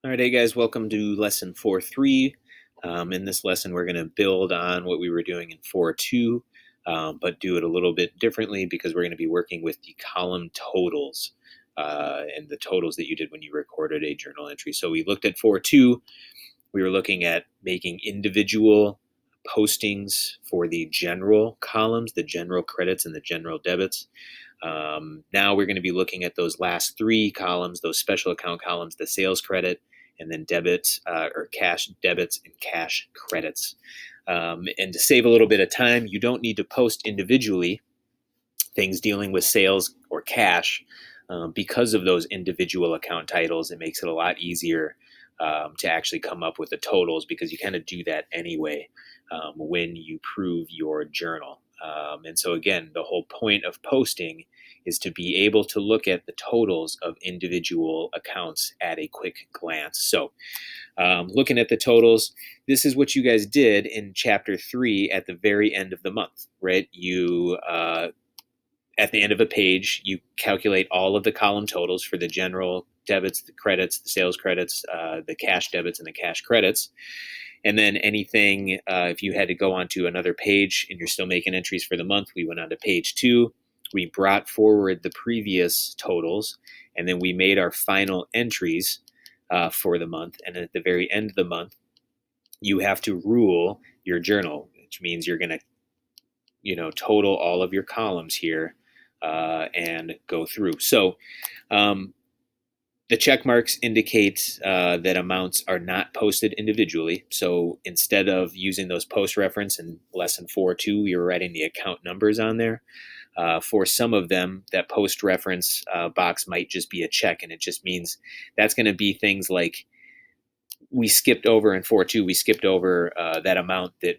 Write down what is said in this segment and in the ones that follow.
All right, hey guys, welcome to lesson 4.3. In this lesson, we're going to build on what we were doing in 4.2, but do it a little bit differently because we're going to be working with the column totals and the totals that you did when you recorded a journal entry. So we looked at 4.2. We were looking at making individual postings for the general columns, the general credits and the general debits. Now we're going to be looking at those last three columns, those special account columns, the sales credit, and then debit or cash debits and cash credits. And to save a little bit of time, you don't need to post individually things dealing with sales or cash. Because of those individual account titles, it makes it a lot easier to actually come up with the totals because you kind of do that anyway when you prove your journal. And so again, the whole point of posting is to be able to look at the totals of individual accounts at a quick glance. So looking at the totals, this is what you guys did in chapter 3 at the very end of the month, right? You at the end of a page, you calculate all of the column totals for the general debits, the credits, the sales credits, the cash debits, and the cash credits. And then anything, if you had to go onto another page and you're still making entries for the month, we went on to page 2. We brought forward the previous totals, and then we made our final entries for the month. And at the very end of the month, you have to rule your journal, which means you're going to, total all of your columns here and go through. So the check marks indicate that amounts are not posted individually. So instead of using those post reference in lesson 4.2, we were writing the account numbers on there. For some of them, that post reference box might just be a check, and it just means that's going to be things like we skipped over in 4.2, we skipped over that amount that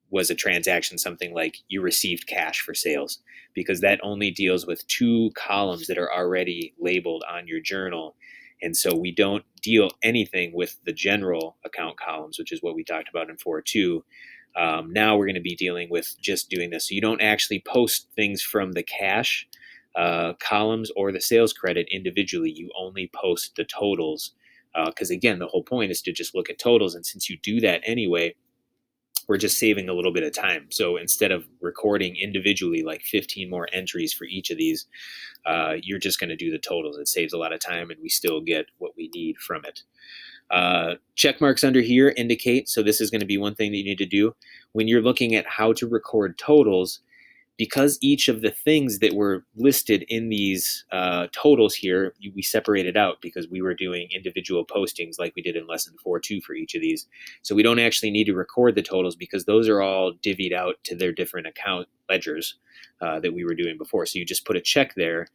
was a transaction, something like you received cash for sales, because that only deals with 2 columns that are already labeled on your journal. And so we don't deal anything with the general account columns, which is what we talked about in 4.2. Now we're going to be dealing with just doing this. So you don't actually post things from the cash columns or the sales credit individually. You only post the totals because, again, the whole point is to just look at totals. And since you do that anyway, we're just saving a little bit of time. So instead of recording individually like 15 more entries for each of these, you're just going to do the totals. It saves a lot of time, and we still get what we need from it. Check marks under here indicate, so this is going to be one thing that you need to do when you're looking at how to record totals, because each of the things that were listed in these totals here, we separated out because we were doing individual postings like we did in lesson 4.2 for each of these. So we don't actually need to record the totals because those are all divvied out to their different account ledgers that we were doing before. So you just put a check there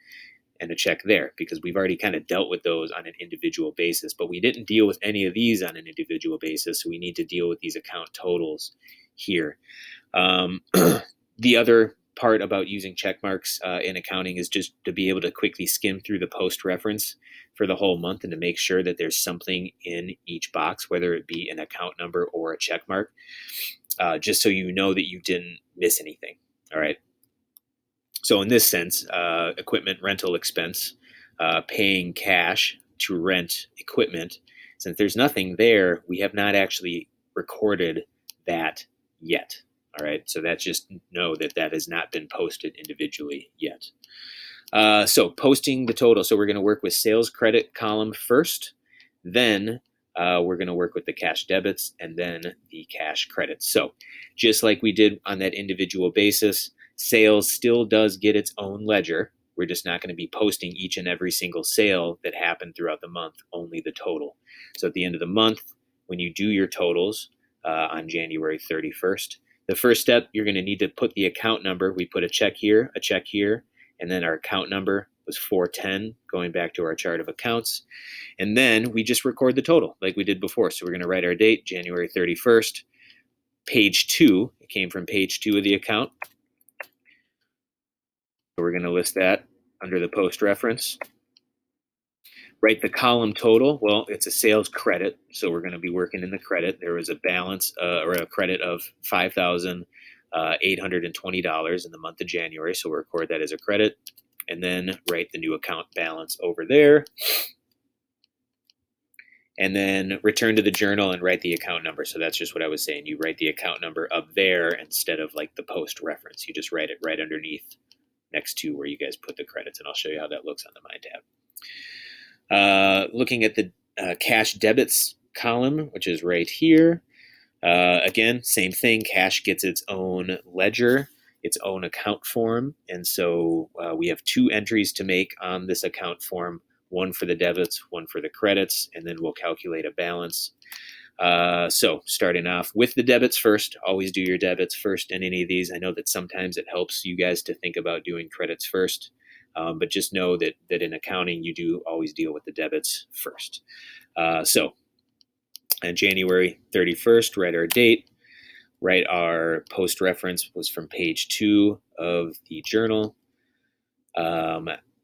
and a check there because we've already kind of dealt with those on an individual basis, but we didn't deal with any of these on an individual basis. So we need to deal with these account totals here. The other part about using check marks in accounting is just to be able to quickly skim through the post reference for the whole month and to make sure that there's something in each box, whether it be an account number or a check mark, just so you know that you didn't miss anything. All right. So in this sense, equipment rental expense, paying cash to rent equipment, since there's nothing there, we have not actually recorded that yet. All right, so that's just know that that has not been posted individually yet. So posting the total. So we're going to work with sales credit column first, then we're going to work with the cash debits and then the cash credits. So just like we did on that individual basis, sales still does get its own ledger. We're just not going to be posting each and every single sale that happened throughout the month, only the total. So at the end of the month, when you do your totals on January 31st, the first step, you're going to need to put the account number. We put a check here, and then our account number was 410, going back to our chart of accounts. And then we just record the total like we did before. So we're going to write our date, January 31st, page 2. It came from page 2 of the account. So we're going to list that under the post reference. Write the column total. Well, it's a sales credit, so we're going to be working in the credit. There was a balance or a credit of $5,820 in the month of January, so we'll record that as a credit, and then write the new account balance over there. and then return to the journal and write the account number. So that's just what I was saying. You write the account number up there instead of like the post reference. You just write it right underneath next to where you guys put the credits, and I'll show you how that looks on the Mind tab. Looking at the cash debits column, which is right here. Again, same thing. Cash gets its own ledger, its own account form, and so we have 2 entries to make on this account form, one for the debits, one for the credits, and then we'll calculate a balance. So starting off with the debits first, always do your debits first in any of these. I know that sometimes it helps you guys to think about doing credits first, but just know that in accounting, you do always deal with the debits first. So on January 31st, write our date, write our post reference was from page 2 of the journal.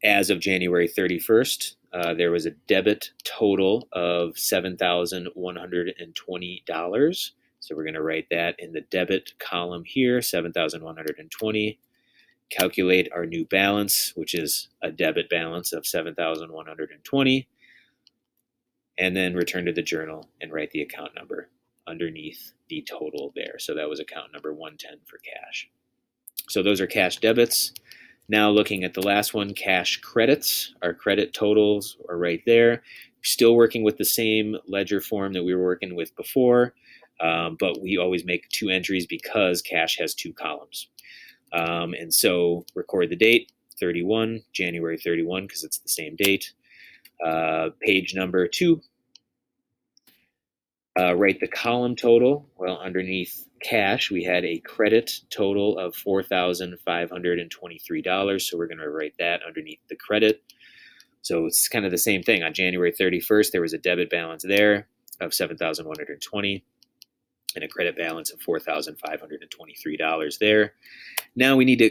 As of January 31st, there was a debit total of $7,120. So we're going to write that in the debit column here, $7,120. Calculate our new balance, which is a debit balance of $7,120. And then return to the journal and write the account number underneath the total there. So that was account number 110 for cash. So those are cash debits. Now looking at the last one, cash credits. Our credit totals are right there. Still working with the same ledger form that we were working with before, but we always make 2 entries because cash has 2 columns. And so record the date, 31, January 31, because it's the same date. Page number 2. Write the column total. Well, underneath cash, we had a credit total of $4,523. So we're going to write that underneath the credit. So it's kind of the same thing. On January 31st, there was a debit balance there of $7,120 and a credit balance of $4,523 there. Now we need to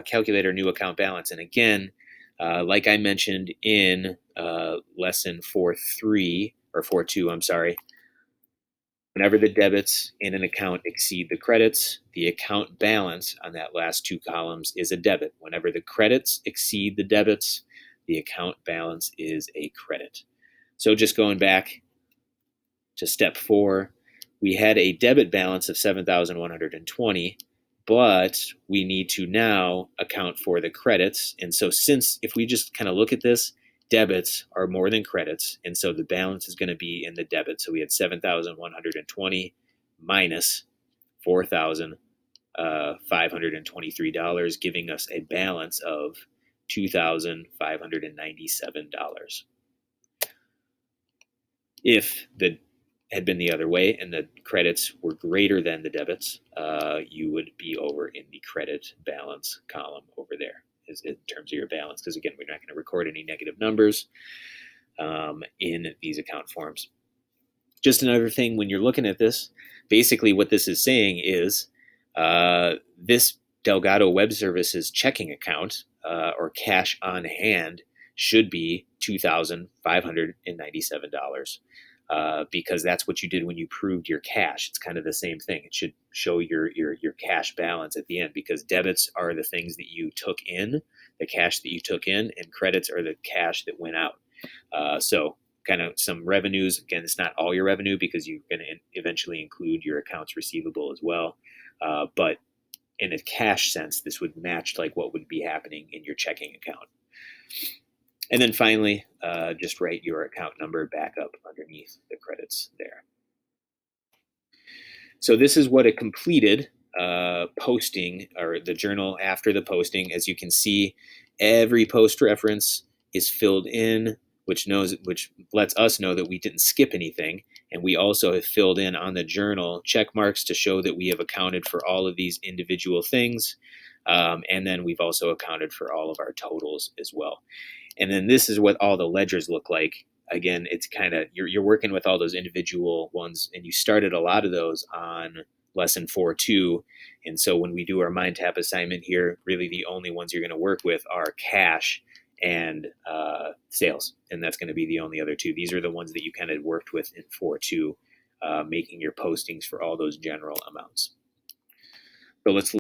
calculate our new account balance. And again, like I mentioned in lesson 4.3 or 4.2, I'm sorry, whenever the debits in an account exceed the credits, the account balance on that last 2 columns is a debit. Whenever the credits exceed the debits, the account balance is a credit. So just going back to step 4, we had a debit balance of $7,120, but we need to now account for the credits. And so since if we just kind of look at this, debits are more than credits, and so the balance is going to be in the debit. So we had $7,120 minus $4,523, giving us a balance of $2,597. If the had been the other way and the credits were greater than the debits, you would be over in the credit balance column over there in terms of your balance, because again, we're not going to record any negative numbers in these account forms. Just another thing, when you're looking at this, basically what this is saying is this Delgado Web Services checking account or cash on hand should be $2,597. Because that's what you did when you proved your cash. It's kind of the same thing. It should show your cash balance at the end, because debits are the things that you took in, the cash that you took in, and credits are the cash that went out. So kind of some revenues. Again, it's not all your revenue because you're going to eventually include your accounts receivable as well. But in a cash sense, this would match like what would be happening in your checking account. And then finally, just write your account number back up underneath the credits there. So this is what a completed posting, or the journal after the posting. As you can see, every post reference is filled in, which lets us know that we didn't skip anything. And we also have filled in on the journal check marks to show that we have accounted for all of these individual things. And then we've also accounted for all of our totals as well. And then this is what all the ledgers look like. Again, it's kind of, you're working with all those individual ones, and you started a lot of those on lesson 4.2. And so when we do our Mind Tap assignment here, really the only ones you're going to work with are cash and sales. And that's going to be the only other 2. These are the ones that you kind of worked with in 4.2, making your postings for all those general amounts. So let's